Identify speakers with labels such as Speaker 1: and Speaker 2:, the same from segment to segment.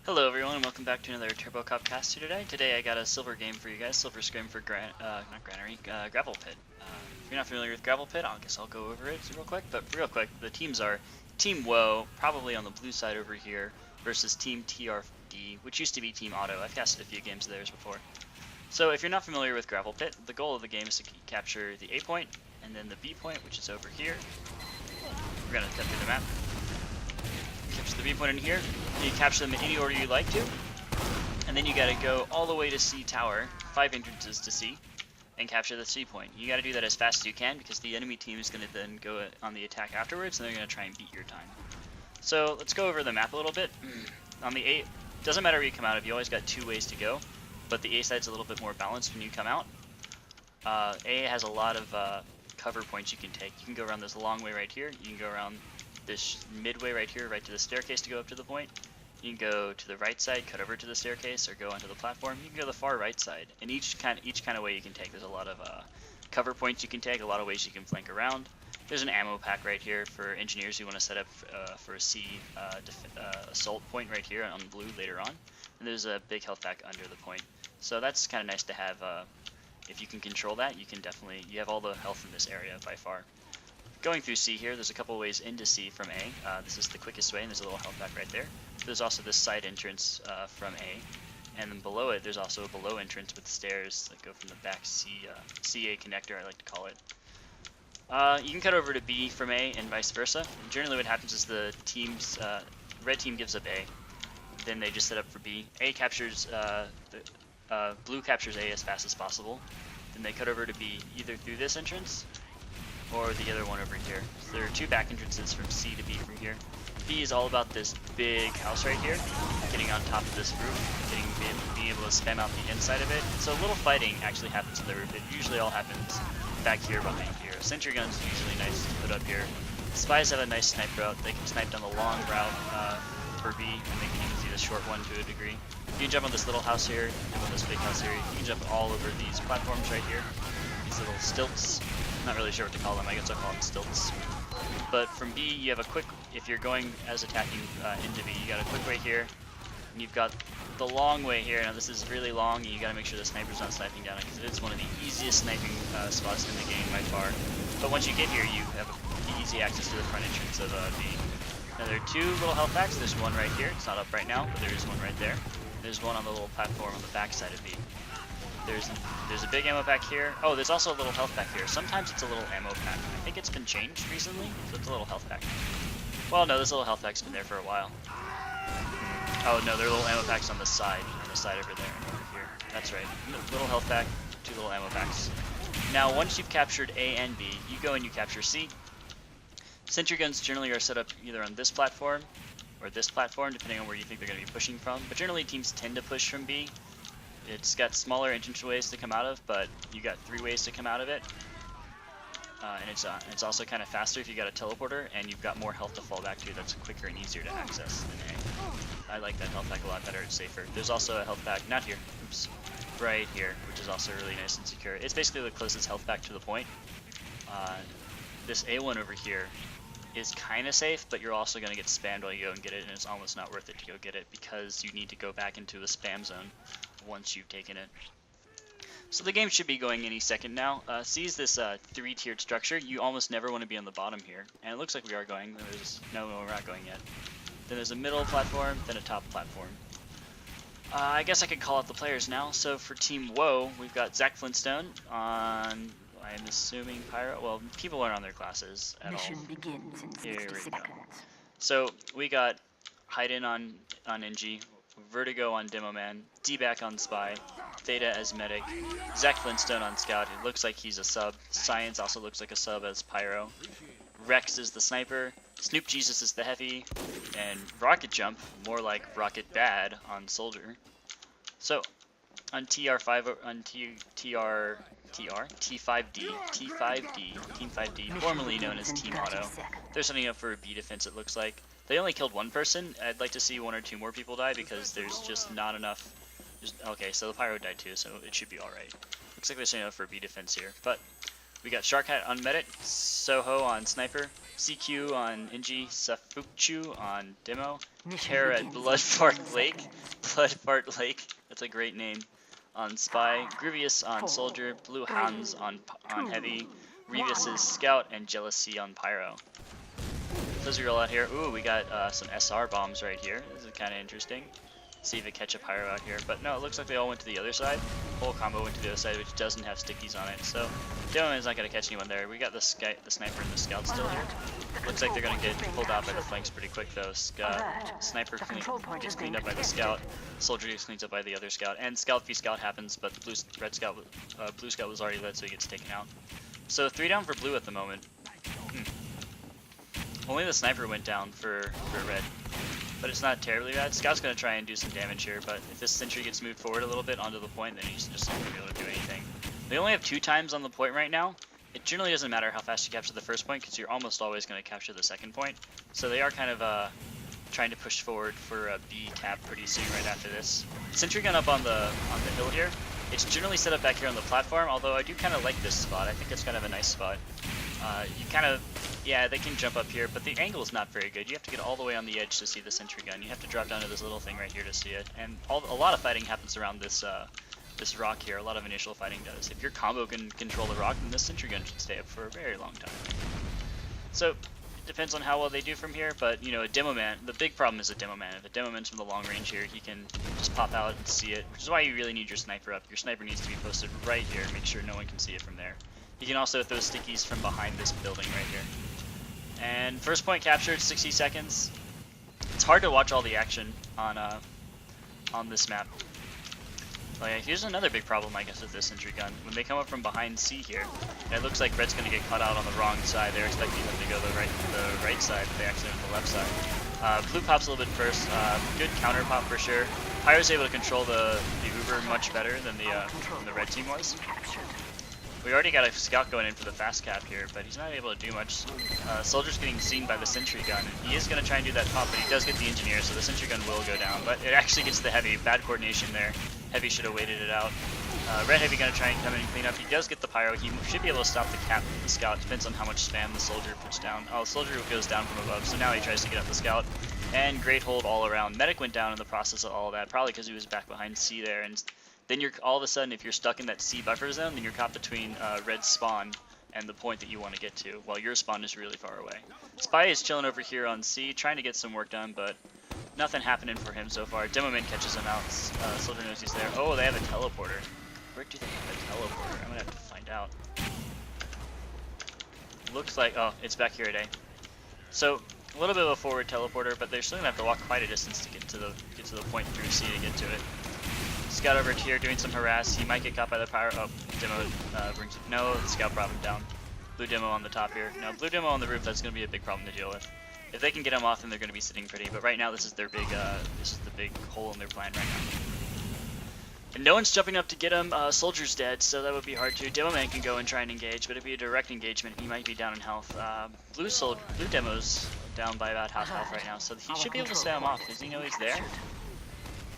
Speaker 1: Hello everyone and welcome back to another Turbo Cup caster today. Today I got a silver game for you guys, silver scrim for not granary, gravel pit. If you're not familiar with gravel pit, I guess I'll go over it real quick. But real quick, the teams are Team WOAH, probably on the blue side over here, versus Team T5D, which used to be Team Auto. I've casted a few games of theirs before. So if you're not familiar with gravel pit, the goal of the game is to capture the A point and then the B point, which is over here. We're gonna cut through the map. Capture the B point in here. You capture them in any order you like to, and then you gotta go all the way to C tower, 5 entrances to C, and capture the C point. You gotta do that as fast as you can because the enemy team is gonna then go on the attack afterwards, and they're gonna try and beat your time. So let's go over the map a little bit. On the A, doesn't matter where you come out of. You always got 2 ways to go, but the A side's a little bit more balanced when you come out. A has a lot of cover points you can take. You can go around this long way right here. You can go around this midway right here, right to the staircase to go up to the point. You can go to the right side, cut over to the staircase, or go onto the platform. You can go to the far right side. And each kind of way you can take. There's a lot of cover points you can take, a lot of ways you can flank around. There's an ammo pack right here for engineers who want to set up for a C assault point right here on blue later on. And there's a big health pack under the point. So that's kind of nice to have. If you can control that, you can definitely, you have all the health in this area by far. Going through C here, there's a couple ways into C from A. This is the quickest way, and there's a little health pack right there. There's also this side entrance from A, and then below it, there's also a below entrance with stairs that go from the back CA connector, I like to call it. You can cut over to B from A and vice versa. And generally what happens is the teams, red team gives up A, then they just set up for B. A captures, blue captures A as fast as possible. Then they cut over to B either through this entrance or the other one over here. So there are 2 back entrances from C to B from here. B is all about this big house right here, getting on top of this roof, being able to spam out the inside of it. So a little fighting actually happens on the roof. It usually all happens back here behind here. Sentry guns are usually nice to put up here. Spies have a nice snipe route. They can snipe down the long route for B, and they can even see the short one to a degree. You can jump on this little house here, jump on this big house here. You can jump all over these platforms right here. These little stilts. Not really sure what to call them. I guess I'll call them stilts. But from B, you have a quick, if you're going as attacking into B, you got a quick way here, and you've got the long way here. Now this is really long, and you got to make sure the sniper's not sniping down it, because it is one of the easiest sniping spots in the game by far. But once you get here, you have easy access to the front entrance of B. Now there are 2 little health packs. There's one right here. It's not up right now, but there is one right there. There's one on the little platform on the back side of B. There's a big ammo pack here. Oh, there's also a little health pack here. Sometimes it's a little ammo pack. I think it's been changed recently, so it's a little health pack. Well, no, this little health pack's been there for a while. Oh no, there are little ammo packs on the side over there and over here. That's right. Little health pack, 2 little ammo packs. Now, once you've captured A and B, you go and you capture C. Sentry guns generally are set up either on this platform or this platform, depending on where you think they're going to be pushing from. But generally, teams tend to push from B. It's got smaller entrance ways to come out of, but you got 3 ways to come out of it. And it's also kind of faster if you got a teleporter, and you've got more health to fall back to. That's quicker and easier to access than A. I like that health pack a lot better. It's safer. There's also a health pack, not here, oops, right here, which is also really nice and secure. It's basically the closest health pack to the point. This A1 over here is kind of safe, but you're also going to get spammed while you go and get it, and it's almost not worth it to go get it because you need to go back into a spam zone once you've taken it. So the game should be going any second now. Sees this 3-tiered structure. You almost never want to be on the bottom here, and it looks like we are going. No, we're not going yet. Then there's a middle platform, then a top platform. I guess I could call out the players now. So for Team WOAH, we've got Zach Flintstone on, I'm assuming Pyro. Well, people aren't on their classes at
Speaker 2: Mission
Speaker 1: all.
Speaker 2: begins in 60
Speaker 1: Here we go.
Speaker 2: seconds.
Speaker 1: So we got Hide-In on NG, Vertigo on Demo Man, D-Back on Spy, Theta as Medic, Zach Flintstone on Scout. It looks like he's a sub. Science also looks like a sub as Pyro. Rex is the Sniper, Snoop Jesus is the Heavy, and Rocket Jump, more like Rocket Bad, on Soldier. So on T5D, Team 5D, formerly known as Team Auto. They're setting up for a B defense, it looks like. They only killed 1 person. I'd like to see 1 or 2 more people die because there's just not enough. Okay, so the Pyro died too, so it should be alright. Looks like they're setting up for a B defense here. But We got Sharkhat on Medic, Soho on Sniper, CQ on Inji, Safukchu on Demo, Terra at Bloodfart Lake, that's a great name, on Spy, Grievous on Soldier, Blue Hans on Heavy, Revis' Scout, and Jealousy on Pyro. So as we roll out here, ooh, we got some SR bombs right here. This is kind of interesting. See if it catch a Pyro out here, but no, it looks like they all went to the other side. Whole combo went to the other side, which doesn't have stickies on it, so Demoman's not gonna catch anyone there. We got the Sniper and the Scout still here. Looks like they're gonna get pulled out by the flanks pretty quick though. Sniper gets cleaned up by the Scout, Soldier gets cleaned up by the other Scout, and Scout v Scout happens, but Blue Scout was already lit, so he gets taken out. So 3 down for Blue at the moment. Only the Sniper went down for Red. But it's not terribly bad. Scout's going to try and do some damage here, but if this sentry gets moved forward a little bit onto the point, then he's just not going to be able to do anything. They only have 2 times on the point right now. It generally doesn't matter how fast you capture the first point, because you're almost always going to capture the second point. So they are kind of trying to push forward for a B cap pretty soon right after this. Sentry gun up on the hill here. It's generally set up back here on the platform, although I do kind of like this spot. I think it's kind of a nice spot. You kind of, yeah, they can jump up here, but the angle is not very good. You have to get all the way on the edge to see the sentry gun. You have to drop down to this little thing right here to see it. And a lot of fighting happens around this this rock here. A lot of initial fighting does. If your combo can control the rock, then this sentry gun should stay up for a very long time. So it depends on how well they do from here, but you know, a demo man, the big problem is a demo man. If a demo man's from the long range here, he can just pop out and see it, which is why you really need your sniper up. Your sniper needs to be posted right here, make sure no one can see it from there. You can also throw stickies from behind this building right here. And first point captured, 60 seconds. It's hard to watch all the action on this map. Like, here's another big problem, I guess, with this sentry gun. When they come up from behind C here, and it looks like Red's going to get caught out on the wrong side. They're expecting them to go the right side, but they actually went the left side. Blue pops a little bit first. Good counter pop for sure. Pyro's able to control the Uber much better than the red team was. We already got a Scout going in for the fast cap here, but he's not able to do much. Soldier's getting seen by the sentry gun. He is going to try and do that pop, but he does get the engineer, so the sentry gun will go down. But it actually gets the Heavy. Bad coordination there. Heavy should have waited it out. Red Heavy going to try and come in and clean up. He does get the Pyro. He should be able to stop the cap with the Scout. Depends on how much spam the Soldier puts down. Oh, Soldier goes down from above, so now he tries to get up the Scout. And great hold all around. Medic went down in the process of all of that, probably because he was back behind C there. And then you're all of a sudden, if you're stuck in that C buffer zone, then you're caught between Red's spawn and the point that you want to get to, while your spawn is really far away. Spy is chilling over here on C, trying to get some work done, but nothing happening for him so far. Demoman catches him out. Soldier knows he's there. Oh, they have a teleporter. Where do they have a teleporter? I'm gonna have to find out. Looks like, oh, it's back here today. So a little bit of a forward teleporter, but they're still gonna have to walk quite a distance to get to the point through C to get to it. Scout over here doing some harass. He might get caught by the Pyro. Oh, Demo brings it. No, the Scout brought him down. Blue Demo on the top here. Now, Blue Demo on the roof, that's going to be a big problem to deal with. If they can get him off, then they're going to be sitting pretty. But right now, this is their big, this is the big hole in their plan right now. And no one's jumping up to get him. Soldier's dead, so that would be hard too. Demo Man can go and try and engage, but it'd be a direct engagement. He might be down in health. Blue Demo's down by about half health right now, so he should be able to stay him off. Does he know he's there?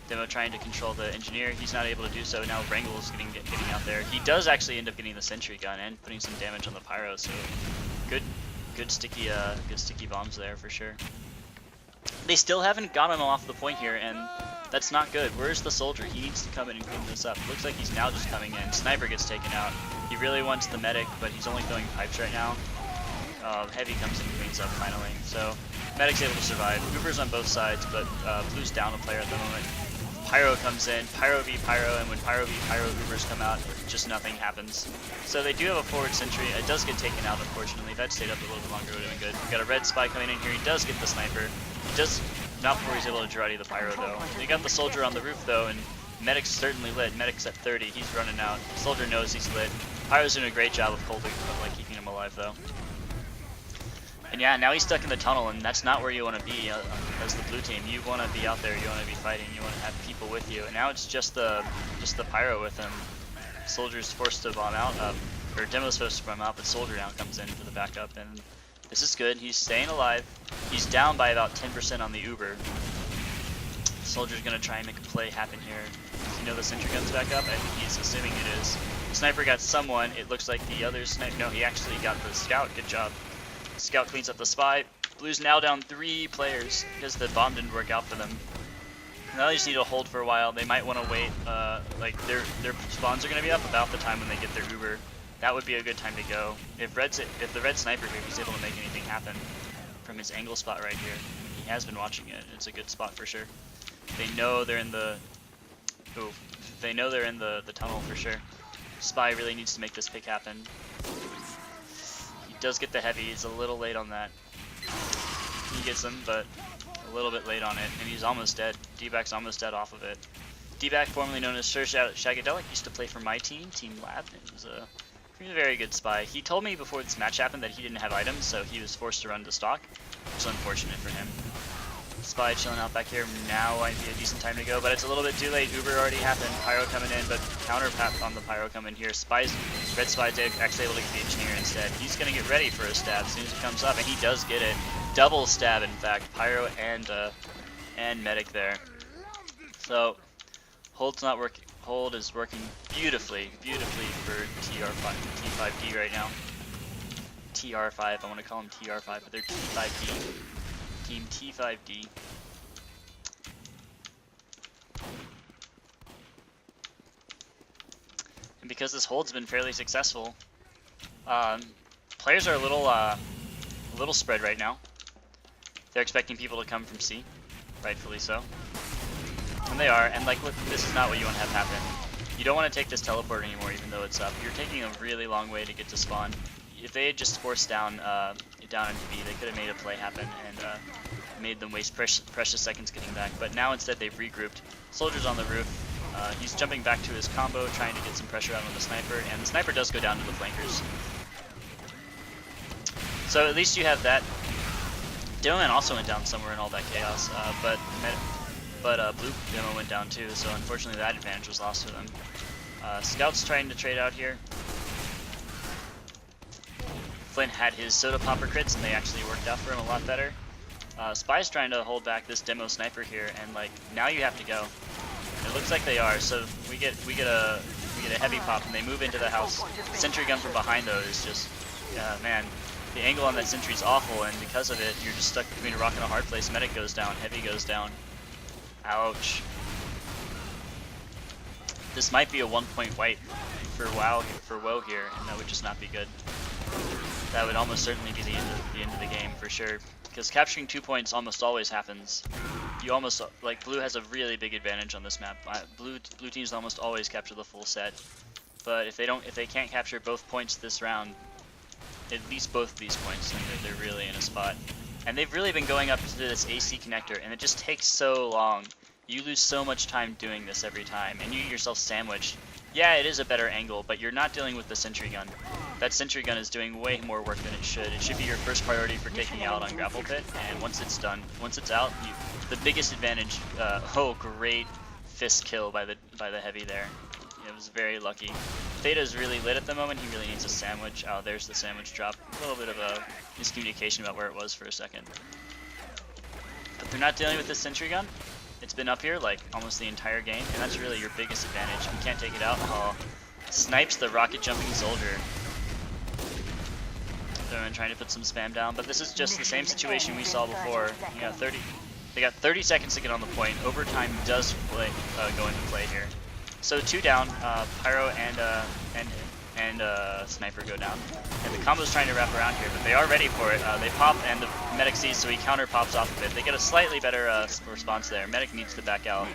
Speaker 1: Demo trying to control the engineer. He's not able to do so. Now Wrangle's getting out there. He does actually end up getting the sentry gun and putting some damage on the Pyro, so good sticky bombs there for sure. They still haven't gotten him off the point here, and that's not good. Where's the Soldier? He needs to come in and clean this up. Looks like he's now just coming in. Sniper gets taken out. He really wants the medic, but he's only throwing pipes right now. Heavy comes in and cleans up finally. So Medic's able to survive. Uber's on both sides, but Blue's down a player at the moment. Pyro comes in, Pyro v Pyro, and when Pyro v Pyro Ubers come out, just nothing happens. So they do have a forward sentry. It does get taken out, unfortunately. If I'd stayed up a little bit longer, it would have been good. We've got a red spy coming in here. He does get the sniper. He does not before he's able to Jarate the Pyro, though. You got the Soldier on the roof, though, and Medic's certainly lit. Medic's at 30. He's running out. Soldier knows he's lit. Pyro's doing a great job of keeping him alive, though. And yeah, now he's stuck in the tunnel, and that's not where you want to be as the blue team. You want to be out there, you want to be fighting, you want to have people with you. And now it's just the Pyro with him. Soldier's forced to bomb out, or Demo's supposed to bomb out, but Soldier now comes in for the backup, and this is good. He's staying alive. He's down by about 10% on the Uber. Soldier's gonna try and make a play happen here. Does he know the sentry gun's back up? I think he's assuming it is. The sniper got someone. It looks like the other sniper. No, he actually got the scout. Good job. Scout cleans up the spy. Blue's now down 3 players because the bomb didn't work out for them. Now they just need to hold for a while. They might want to wait. Like their spawns are gonna be up about the time when they get their Uber. That would be a good time to go. If the red sniper here is able to make anything happen from his angle spot right here, he has been watching it. It's a good spot for sure. They know they're in the. Ooh, they know they're in the tunnel for sure. Spy really needs to make this pick happen. He does get the heavy. He's a little late on that. He gets him, but a little bit late on it, and he's almost dead. D-Back's almost dead off of it. D-Back, formerly known as Sir Shagadelic, used to play for my team, Team Lab. It was a very good spy. He told me before this match happened that he didn't have items, so he was forced to run to stock, which is unfortunate for him. Spy chilling out back here. Now might be a decent time to go, but it's a little bit too late. Uber already happened. Pyro coming in, but counter path on the Pyro coming here. Red Spy's actually able to get the engineer instead. He's gonna get ready for a stab as soon as it comes up, and he does get it. Double stab, in fact. Pyro and medic there. So hold's not working. Hold is working beautifully for T5D right now. TR5. I want to call him TR5, but they're T5D. Team T5D. And because this hold's been fairly successful, players are a little spread right now. They're expecting people to come from C, rightfully so. And they are, and like, look, this is not what you want to have happen. You don't want to take this teleport anymore, even though it's up. You're taking a really long way to get to spawn. If they had just forced down into B, they could have made a play happen and made them waste precious seconds getting back. But now instead they've regrouped. Soldier's on the roof. He's jumping back to his combo, trying to get some pressure out on the sniper, and the sniper does go down to the flankers. So at least you have that. Demoman also went down somewhere in all that chaos, but Blue Demo went down too, so unfortunately that advantage was lost for them. Scout's trying to trade out here. Flynn had his soda popper crits and they actually worked out for him a lot better. Spy's trying to hold back this demo sniper here, and like now you have to go. It looks like they are, so we get a heavy pop and they move into the house. Sentry gun from behind though is just man, the angle on that sentry is awful, and because of it you're just stuck between a rock and a hard place. Medic goes down, heavy goes down. Ouch. This might be a 1-point wipe for WOAH here, and that would just not be good. That would almost certainly be the end of the game for sure, because capturing 2 points almost always happens. You almost, like, Blue has a really big advantage on this map. Blue teams almost always capture the full set, but if they can't capture both points this round, at least both of these points, then they're really in a spot. And they've really been going up to this AC connector, and it just takes so long. You lose so much time doing this every time, and you get yourself sandwiched. Yeah, it is a better angle, but you're not dealing with the sentry gun. That sentry gun is doing way more work than it should. It should be your first priority for taking out on gravelpit, and once it's done, once it's out, the biggest advantage. Oh, great fist kill by the heavy there. It was very lucky. Theta's really lit at the moment. He really needs a sandwich. Oh, there's the sandwich drop. A little bit of a miscommunication about where it was for a second. But they're not dealing with this sentry gun. It's been up here like almost the entire game, and that's really your biggest advantage. You can't take it out. Oh, snipes the rocket jumping soldier. They're trying to put some spam down, but this is just the same situation we saw before. Yeah, they got 30 seconds to get on the point. Overtime does go into play here. So 2 down, Pyro and Sniper go down. And the combo's trying to wrap around here, but they are ready for it. They pop, and the Medic sees, so he counter pops off of it. They get a slightly better response there. Medic needs to back out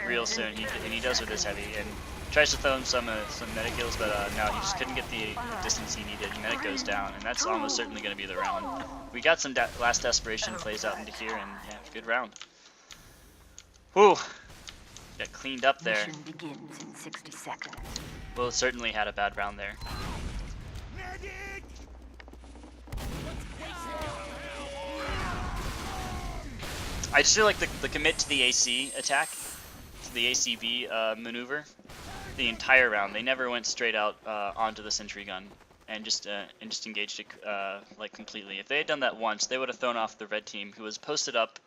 Speaker 1: real soon, and he does with his heavy. And tries to throw him some Medic heals, but no, he just couldn't get the distance he needed. Medic goes down, and that's almost certainly going to be the round. We got some last desperation plays out into here, and yeah, good round. Whew. Got cleaned up there.
Speaker 2: Mission begins in 60 seconds.
Speaker 1: Will certainly had a bad round there. I just feel like the commit to the AC attack, to the ACB maneuver, the entire round. They never went straight out onto the sentry gun and just engaged it like completely. If they had done that once, they would have thrown off the red team, who was posted up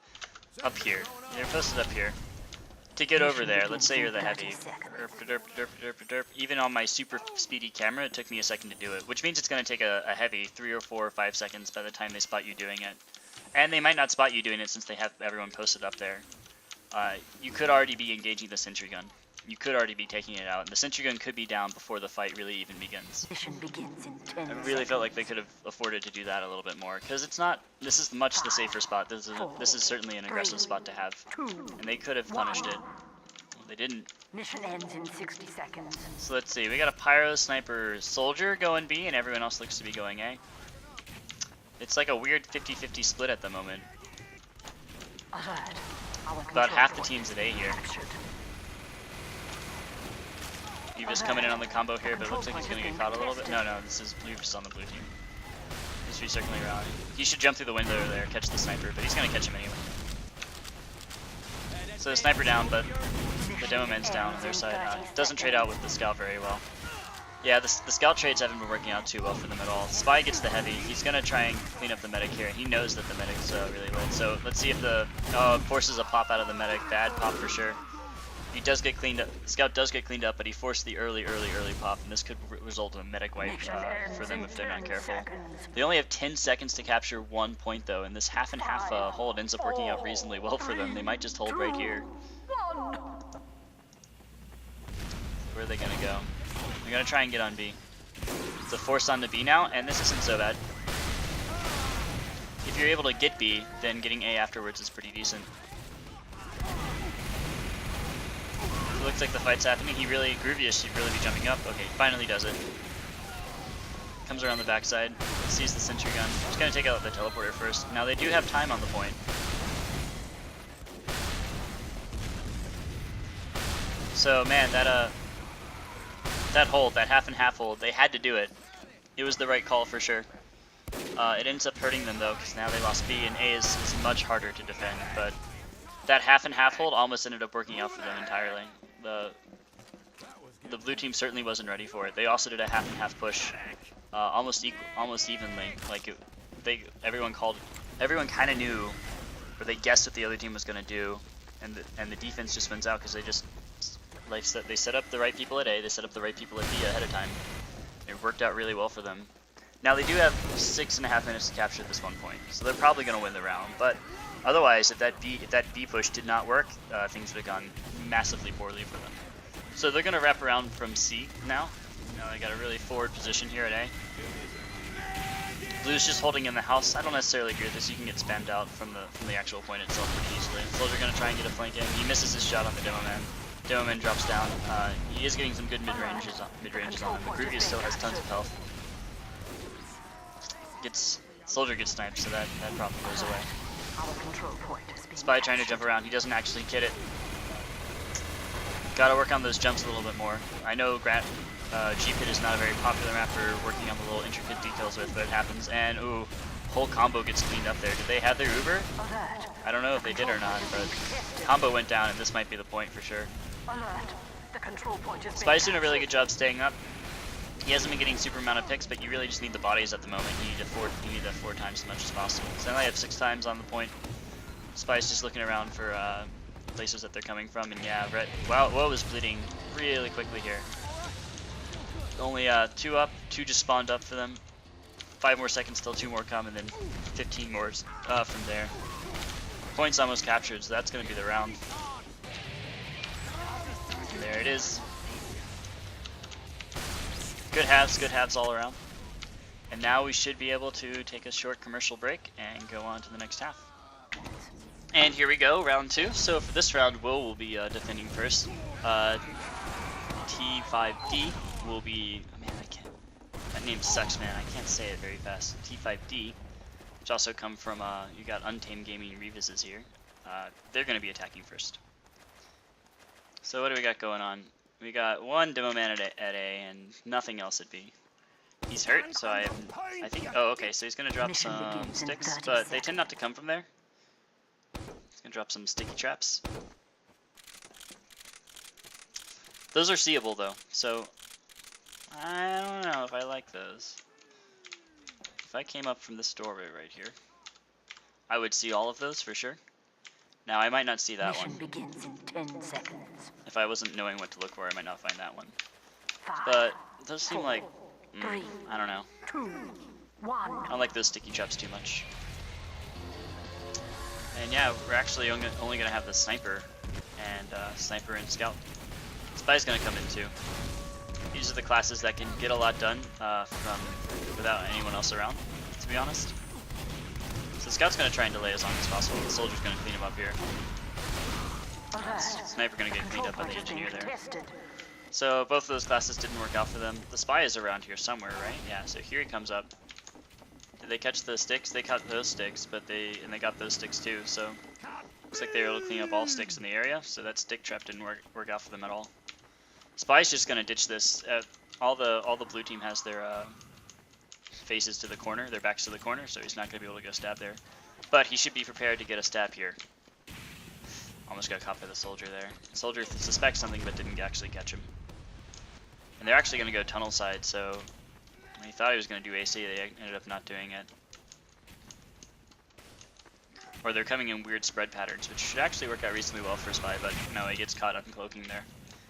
Speaker 1: here. They're posted up here. to get over there,
Speaker 2: Mission
Speaker 1: let's say you're the
Speaker 2: begins in
Speaker 1: heavy.
Speaker 2: 30 seconds.
Speaker 1: Derp, derp, derp, derp, derp, derp. Even on my super speedy camera, it took me a second to do it, which means it's going to take a heavy 3 or 4 or 5 seconds by the time they spot you doing it. And they might not spot you doing it since they have everyone posted up there. You could already be engaging the sentry gun. You could already be taking it out, and the sentry gun could be down before the fight really even begins.
Speaker 2: Mission begins in 10
Speaker 1: I
Speaker 2: seconds.
Speaker 1: really felt like they could have afforded to do that a little bit more, because it's not. This is much the safer spot. This is certainly an aggressive spot to have, and they could have punished it. Well, they didn't.
Speaker 2: Mission ends in 60 seconds.
Speaker 1: So let's see. We got a pyro, sniper, soldier going B, and everyone else looks to be going A. It's like a weird 50-50 split at the moment.
Speaker 2: Alert. Our
Speaker 1: About half the
Speaker 2: control
Speaker 1: team's at A here.
Speaker 2: captured.
Speaker 1: He just coming in on the combo here, but it looks like he's gonna get caught a little bit. No, this is blue just on the blue team. He's recircling around. He should jump through the window there, catch the sniper, but he's gonna catch him anyway. So the sniper down, but the demo man's down on their side. Doesn't trade out with the scout very well. Yeah, the scout trades haven't been working out too well for them at all. Spy gets the heavy. He's gonna try and clean up the medic here. He knows that the medic's really lit. So let's see if the forces a pop out of the medic. Bad pop for sure. He does get cleaned up. Scout does get cleaned up, but he forced the early pop, and this could result in a medic wipe for them if they're not careful. They only have 10 seconds to capture 1 point though, and this half and half hold ends up working out reasonably well for them. They might just hold right here. Where are they gonna go? They're gonna try and get on B. It's a force on to B now, and this isn't so bad. If you're able to get B, then getting A afterwards is pretty decent. It looks like the fight's happening. Groovius should really be jumping up. Okay, finally does it. Comes around the backside, sees the sentry gun. He's gonna take out the teleporter first. Now they do have time on the point. So man, that hold, that half and half hold, they had to do it. It was the right call for sure. It ends up hurting them though, because now they lost B, and A is much harder to defend. But that half and half hold almost ended up working out for them entirely. The blue team certainly wasn't ready for it. They also did a half and half push, almost evenly. Like everyone kind of knew, or they guessed what the other team was going to do, and the defense just wins out because they set up the right people at A, they set up the right people at B ahead of time. It worked out really well for them. Now they do have 6.5 minutes to capture this 1 point, so they're probably going to win the round. But otherwise, if that B push did not work, things would have gone massively poorly for them. So they're going to wrap around from C now. Now they got a really forward position here at A. Blue's just holding in the house. I don't necessarily agree with this. You can get spammed out from the actual point itself pretty easily. Soldier going to try and get a flank in. He misses his shot on the demo man. Demo man drops down. He is getting some good mid-ranges on him. Groovius still has tons of health. Soldier gets sniped, so that problem goes away. Spy trying to jump around. He doesn't actually get it. Gotta work on those jumps a little bit more. I know G-Pit is not a very popular map for working on the little intricate details with, but it happens. And ooh, whole combo gets cleaned up there. Did they have their Uber? I don't know if they did or not, but combo went down, and this might be the point for sure. Spy's doing a really good job staying up. He hasn't been getting super amount of picks, but you really just need the bodies at the moment. You need to 4 times as much as possible. So they only have 6 times on the point. Spy's just looking around for places that they're coming from, and yeah, WOAH was bleeding really quickly here. Only 2 up, 2 just spawned up for them. 5 more seconds till 2 more come, and then 15 more from there. Points almost captured, so that's going to be the round. And there it is. Good halves all around. And now we should be able to take a short commercial break and go on to the next half. And here we go, round 2. So for this round, will be defending first. T5D will be, oh man, that name sucks, man. I can't say it very fast. T5D, which also come from, you got Untamed Gaming Revises here. They're going to be attacking first. So what do we got going on? We got 1 demo man at A and nothing else at B. He's hurt, so I think, oh okay, so he's going to drop some sticks, but they tend not to come from there. He's going to drop some sticky traps. Those are seeable though, so I don't know if I like those. If I came up from this doorway right here, I would see all of those for sure. Now, I might not see that
Speaker 2: Mission
Speaker 1: one.
Speaker 2: begins in 10 seconds.
Speaker 1: If I wasn't knowing what to look for, I might not find that one.
Speaker 2: 5,
Speaker 1: But it does seem
Speaker 2: 4,
Speaker 1: like,
Speaker 2: 3,
Speaker 1: I don't know.
Speaker 2: 2, 1.
Speaker 1: I don't like those sticky traps too much. And yeah, we're actually only going to have the sniper and sniper and scout. Spy's going to come in too. These are the classes that can get a lot done from without anyone else around, to be honest. So Scout's going to try and delay as long as possible. The Soldier's going to clean him up here. Sniper going to get cleaned up by the Engineer there. So both of those classes didn't work out for them. The Spy is around here somewhere, right? Yeah, so here he comes up. Did they catch the sticks? They caught those sticks, but they got those sticks too, so looks like they were able to clean up all sticks in the area, so that stick trap didn't work out for them at all. Spy's just gonna ditch this. All the blue team has their faces to the corner, their backs to the corner, so he's not gonna be able to go stab there. But he should be prepared to get a stab here. Almost got caught by the Soldier there. The Soldier suspects something but didn't actually catch him. And they're actually gonna go tunnel side, so when he thought he was gonna do AC, they ended up not doing it. Or they're coming in weird spread patterns, which should actually work out reasonably well for Spy, but no, he gets caught uncloaking there.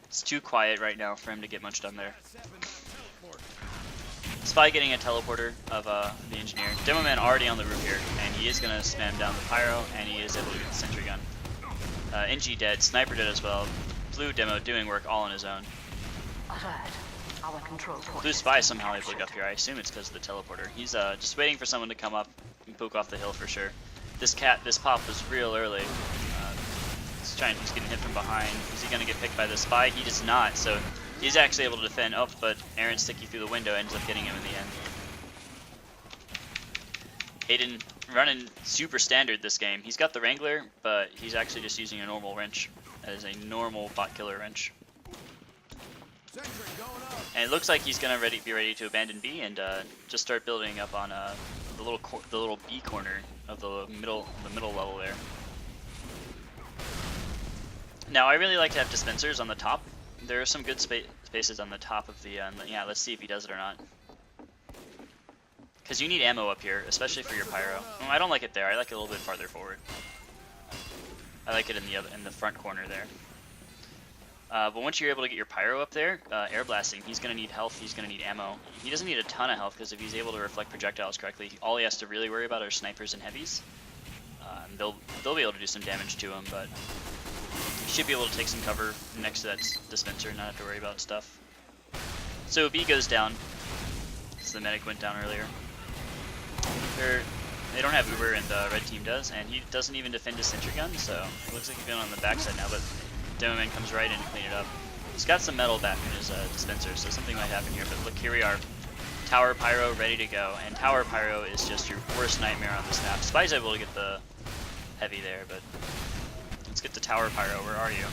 Speaker 1: It's too quiet right now for him to get much done there. Spy getting a teleporter of the Engineer. Demo Man already on the roof here, and he is going to spam down the Pyro, and he is able to get the sentry gun. NG dead, Sniper dead as well. Blue Demo doing work all on his own.
Speaker 2: Our control point.
Speaker 1: Blue Spy somehow able to get up here. I assume it's because of the teleporter. He's just waiting for someone to come up and poke off the hill for sure. This pop was real early. He's getting hit from behind. Is he going to get picked by the Spy? He does not, so he's actually able to defend. Oh, but Aaron sticky through the window ends up getting him in the end. Hayden running super standard this game. He's got the Wrangler, but he's actually just using a normal wrench. That is a normal bot killer wrench. And it looks like he's going to be ready to abandon B and just start building up on the little B corner of the middle level there. Now, I really like to have dispensers on the top. There are some good spaces on the top of the, yeah, let's see if he does it or not. Because you need ammo up here, especially for your Pyro. I don't like it there, I like it a little bit farther forward. I like it in the front corner there. But once you're able to get your Pyro up there, air blasting, he's going to need health, he's going to need ammo. He doesn't need a ton of health, because if he's able to reflect projectiles correctly, all he has to really worry about are snipers and heavies. And they'll be able to do some damage to him, but he should be able to take some cover next to that dispenser and not have to worry about stuff. So B goes down, so the medic went down earlier. They don't have Uber, and the red team does, and he doesn't even defend his sentry gun, so it looks like he's going on the backside now, but Demo Man comes right in to clean it up. He's got some metal back in his dispenser, so something might happen here, but look, here we are. Tower Pyro ready to go, and Tower Pyro is just your worst nightmare on this map. Spy's able to get the heavy there, but let's get to Tower Pyro. Where are you?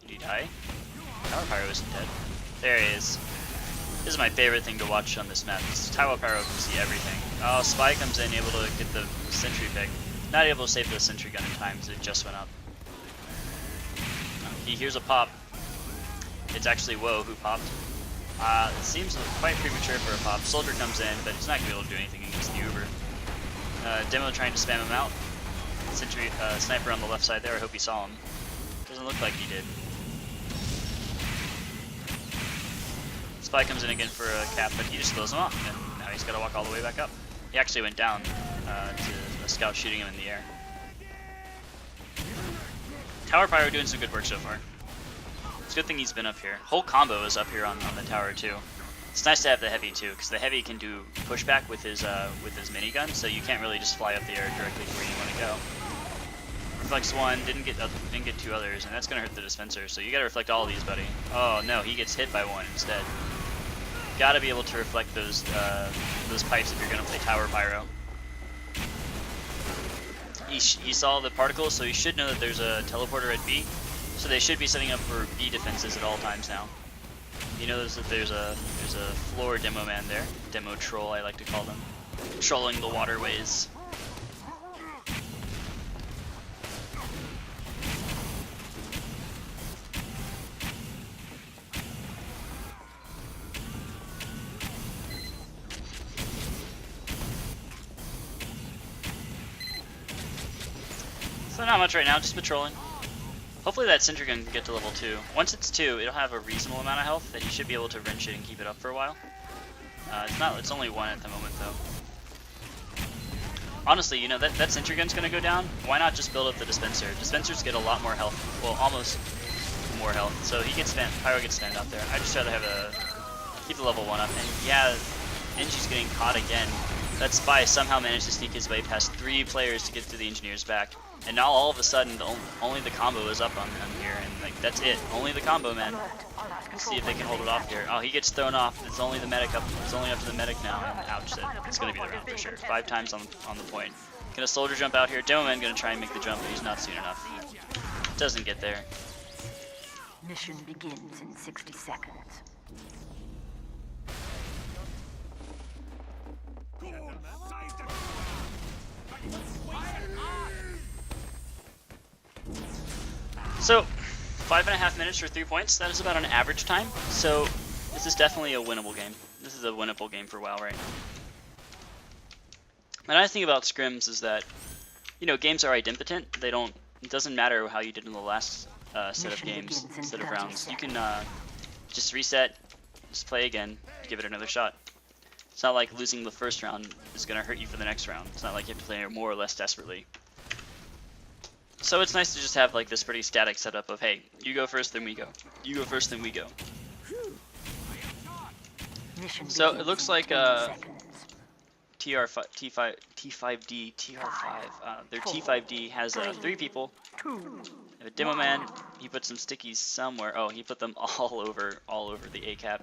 Speaker 1: Did he die? Tower Pyro isn't dead. There he is. This is my favorite thing to watch on this map. Tower Pyro can see everything. Oh, Spy comes in, able to get the sentry pick. Not able to save the sentry gun in time because it just went up. He hears a pop. It's actually WOAH who popped. It seems quite premature for a pop. Soldier comes in, but he's not going to be able to do anything against the Uber. Demo trying to spam him out. Sentry, sniper on the left side there. I hope he saw him. Doesn't look like he did. Spy comes in again for a cap, but he just throws him off, and now he's got to walk all the way back up. He actually went down to a scout shooting him in the air. Tower Pyro doing some good work so far. It's a good thing he's been up here. Whole combo is up here on the tower too. It's nice to have the heavy too, because the heavy can do pushback with his minigun, so you can't really just fly up the air directly to where you want to go. Reflects one, didn't get two others, and that's gonna hurt the dispenser. So you gotta reflect all of these, buddy. Oh no, he gets hit by one instead. Gotta be able to reflect those pipes if you're gonna play Tower Pyro. He saw the particles, so he should know that there's a teleporter at B. So they should be setting up for B defenses at all times now. He knows that there's a floor Demo Man there, Demo Troll I like to call them, trolling the waterways. So not much right now, just patrolling. Hopefully that Sentry Gun can get to level 2. Once it's 2, it'll have a reasonable amount of health that you should be able to wrench it and keep it up for a while. It's only 1 at the moment though. Honestly, you know, that Sentry Gun's gonna go down. Why not just build up the Dispenser? Dispensers get a lot more health. Well, almost more health. So he gets Pyro gets stand out there. I'd just rather have keep the level 1 up. And yeah, Engi's getting caught again. That Spy somehow managed to sneak his way past 3 players to get to the Engineer's back. And now all of a sudden, only the combo is up on him here, and like that's it. Only the combo, man. Let's see if they can hold it off here. Oh, he gets thrown off. It's only the medic up. It's only up to the medic now. And ouch! It's gonna be the round for sure. 5 times on the point. Can a soldier jump out here? Demoman gonna try and make the jump, but he's not soon enough. Doesn't get there.
Speaker 2: Mission begins in 60 seconds.
Speaker 1: So, 5.5 minutes for 3 points. That is about an average time. So, this is definitely a winnable game. This is a winnable game for WoW right now. The nice thing about scrims is that, you know, games are idempotent. They don't. It doesn't matter how you did in the last set of games, set of rounds. You can just reset, just play again, give it another shot. It's not like losing the first round is going to hurt you for the next round. It's not like you have to play more or less desperately. So it's nice to just have like this pretty static setup of, hey, you go first, then we go. You go first, then we go. So it looks like T5D, TR5. Their T5D has 3 people. They have a demo man. He put some stickies somewhere. Oh, he put them all over the ACAP.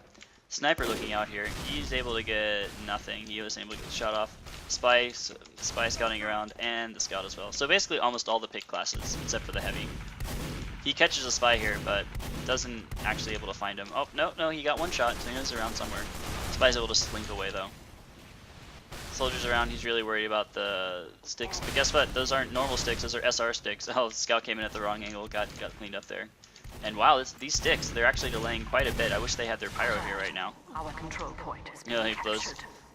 Speaker 1: Sniper looking out here. He's able to get nothing. He was able to get the shot off. Spy scouting around, and the scout as well. So basically almost all the pick classes, except for the heavy. He catches a spy here, but doesn't actually able to find him. Oh, no, he got 1 shot, so he knows around somewhere. Spy's able to slink away though. Soldiers around, he's really worried about the sticks. But guess what? Those aren't normal sticks, those are SR sticks. Oh, the scout came in at the wrong angle, got cleaned up there. And wow, these sticks, they're actually delaying quite a bit. I wish they had their pyro here right now.
Speaker 2: Our control point has been
Speaker 1: he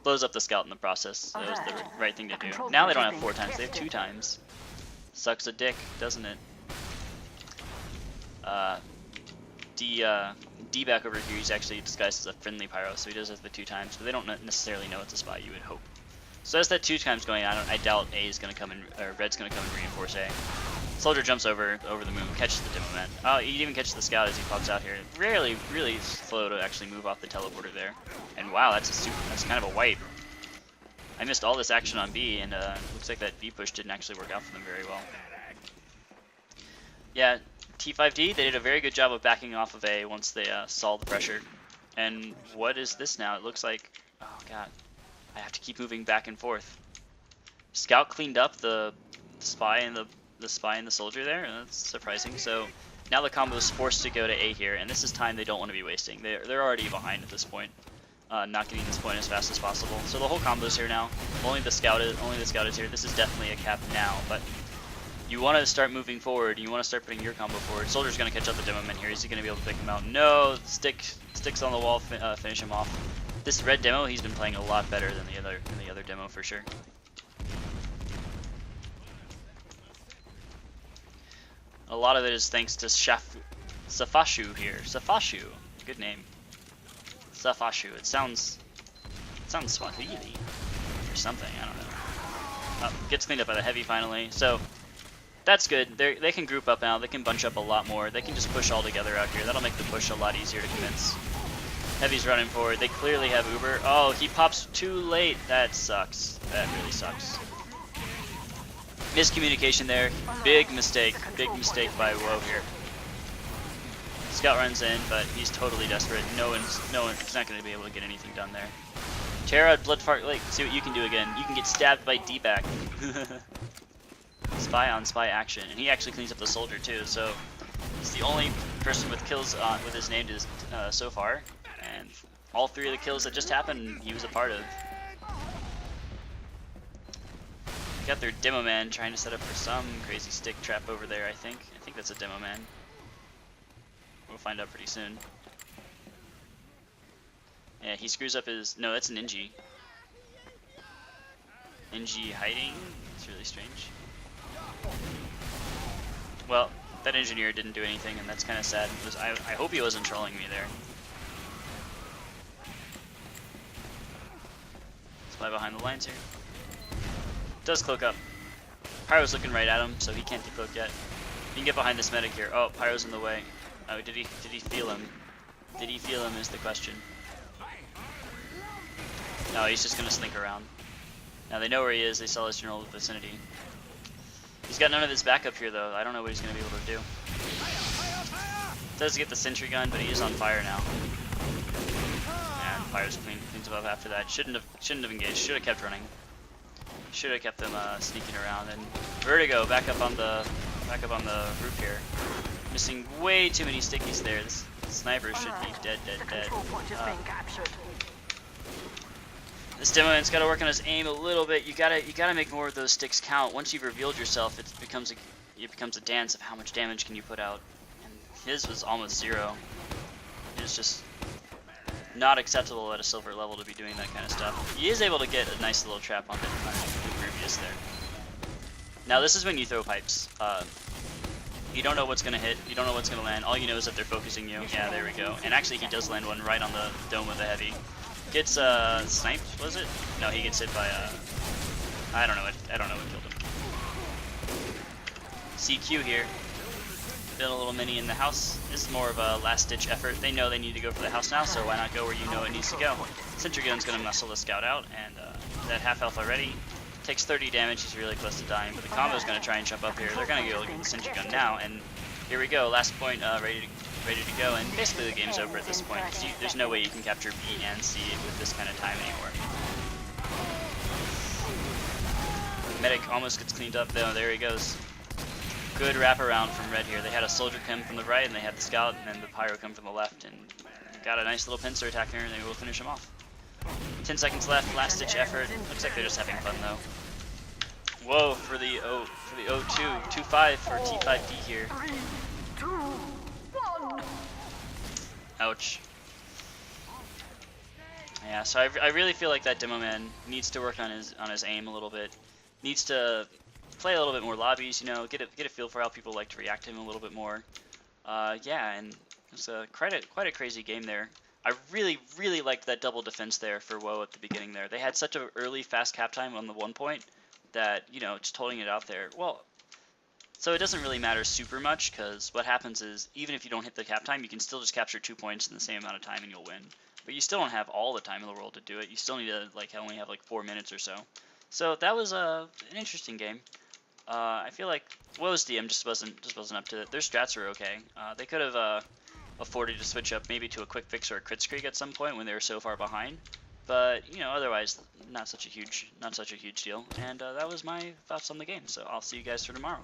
Speaker 1: blows up the scout in the process. So it was the right thing to do. Now they don't have 4 times, they have 2 times. Sucks a dick, doesn't it? D back over here, he's actually disguised as a friendly pyro, so he does have the 2 times, but they don't necessarily know it's a spy, you would hope. So as that 2 times going on, I doubt A is gonna come in, or Red's gonna come and reinforce A. Soldier jumps over the moon, catches the demo man. Oh, he even catches the scout as he pops out here. Really slow to actually move off the teleporter there. And wow, that's kind of a wipe. I missed all this action on B, and looks like that B push didn't actually work out for them very well. Yeah, T5D, they did a very good job of backing off of A once they saw the pressure. And what is this now? It looks like, oh god, I have to keep moving back and forth. Scout cleaned up the spy and the soldier there, and that's surprising. So now the combo is forced to go to A here, and this is time they don't want to be wasting. They're already behind at this point, not getting this point as fast as possible. So the whole combo is here now. Only the scout is here. This is definitely a cap now, but you want to start moving forward. You want to start putting your combo forward. Soldier's going to catch up the demo man here. Is he going to be able to pick him out? No, sticks on the wall, finish him off. This red demo, he's been playing a lot better than the other demo for sure. A lot of it is thanks to Safashu here. Safashu, good name. Safashu. It sounds Swahili or something. I don't know. Gets cleaned up by the heavy finally. So that's good. They can group up now. They can bunch up a lot more. They can just push all together out here. That'll make the push a lot easier to convince. Heavy's running forward. They clearly have Uber. Oh, he pops too late. That sucks. That really sucks. Miscommunication there. Big mistake by WOAH here. Scout runs in, but he's totally desperate. He's not going to be able to get anything done there. Terra, Bloodfart Lake, see what you can do again. You can get stabbed by D-back. Spy on spy action, and he actually cleans up the soldier too. So he's the only person with kills with his name so far, and all 3 of the kills that just happened, he was a part of. Got their demo man trying to set up for some crazy stick trap over there, I think. I think that's a demo man. We'll find out pretty soon. Yeah, he screws up his... No, that's an NG. NG hiding? It's really strange. Well, that engineer didn't do anything, and that's kind of sad. I hope he wasn't trolling me there. Let's fly behind the lines here. Does cloak up. Pyro's looking right at him, so he can't decloak yet. You can get behind this medic here. Oh, Pyro's in the way. Oh, did he feel him? Did he feel him is the question. No, he's just gonna slink around. Now they know where he is, they saw his general vicinity. He's got none of his backup here though. I don't know what he's gonna be able to do. Does get the sentry gun, but he is on fire now. And Pyro's cleans him up after that. Shouldn't have engaged, should have kept running. Should have kept them sneaking around. And Vertigo back up on the roof here. Missing way too many stickies there. This sniper should be dead. This demo man's got to work on his aim a little bit. You gotta make more of those sticks count. Once you've revealed yourself, it becomes a dance of how much damage can you put out. And his was almost 0. It's just not acceptable at a silver level to be doing that kind of stuff. He is able to get a nice little trap on the previous there. Now this is when you throw pipes. You don't know what's gonna hit. You don't know what's gonna land. All you know is that they're focusing you. Yeah, there we go. And actually, he does land one right on the dome of the heavy. Gets sniped, was it? No, he gets hit by I don't know what killed him. CQ here. Build a little mini in the house. This is more of a last-ditch effort. They know they need to go for the house now, so why not go where you know it needs to go? Sentry gun's gonna muscle the scout out, and that half health already. Takes 30 damage. He's really close to dying, but the combo's gonna try and jump up here. They're gonna go get the sentry gun now, and here we go. Last point, ready to go, and basically the game's over at this point. There's no way you can capture B and C with this kind of time anymore. Medic almost gets cleaned up though. There he goes. Good wraparound from Red here. They had a soldier come from the right, and they had the scout, and then the pyro come from the left, and got a nice little pincer attack here, and they will finish him off. 10 seconds left. Last ditch effort. Looks like they're just having fun though. Whoa for the O2 2-5 for T5D here.
Speaker 2: 3, 2, 1.
Speaker 1: Ouch. Yeah, so I really feel like that demo man needs to work on his aim a little bit. Needs to play a little bit more lobbies, you know, get a feel for how people like to react to him a little bit more. Yeah, and it's quite a crazy game there. I really liked that double defense there for WOAH at the beginning there. They had such an early fast cap time on the 1 point that, you know, just holding it out there. Well, so it doesn't really matter super much, because what happens is, even if you don't hit the cap time, you can still just capture 2 points in the same amount of time and you'll win. But you still don't have all the time in the world to do it. You still need to only have 4 minutes or so. So that was an interesting game. I feel like WOAH's DM just wasn't up to it. Their strats are okay. They could have afforded to switch up maybe to a quick fix or a crit streak at some point when they were so far behind. But, you know, otherwise not such a huge deal. And that was my thoughts on the game. So I'll see you guys for tomorrow.